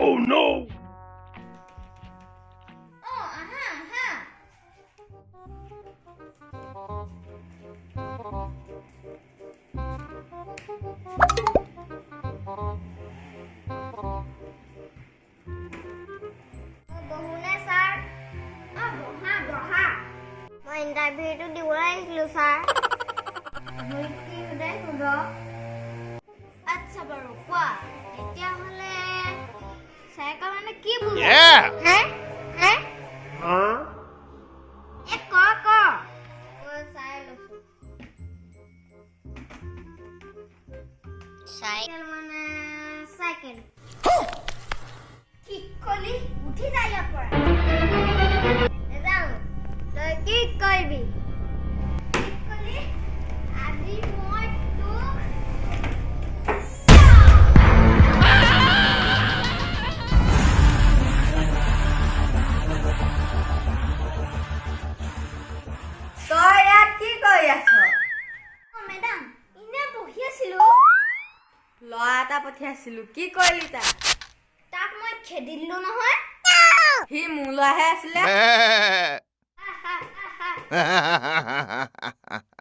Oh no! মই ইণ্টাৰভিউটো দিবলৈ আহিছিলোঁ ছাৰ আপুনি কি সোধে সোধক আচ্ছা বাৰু কোৱা তেতিয়াহ'লে চাইকেল মানে কি বুজে হে হে এ ক মই চাই লৈছোঁ চাইকেল মানে চাইকেল কি কলি উঠি যায় ইয়াৰ পৰা নেজানো তই কি কৰিবি কি কলি আজি মই তোক তই ইয়াত কি কৰি আছ মেডাম ইনে বহি আছিলোঁ ল'ৰা এটা পঠিয়াইছিলোঁ কি কৰিলি তাক মই খেদি দিলোঁ নহয় সি মোৰ ল'ৰাহে আছিলে Ha ha ha ha.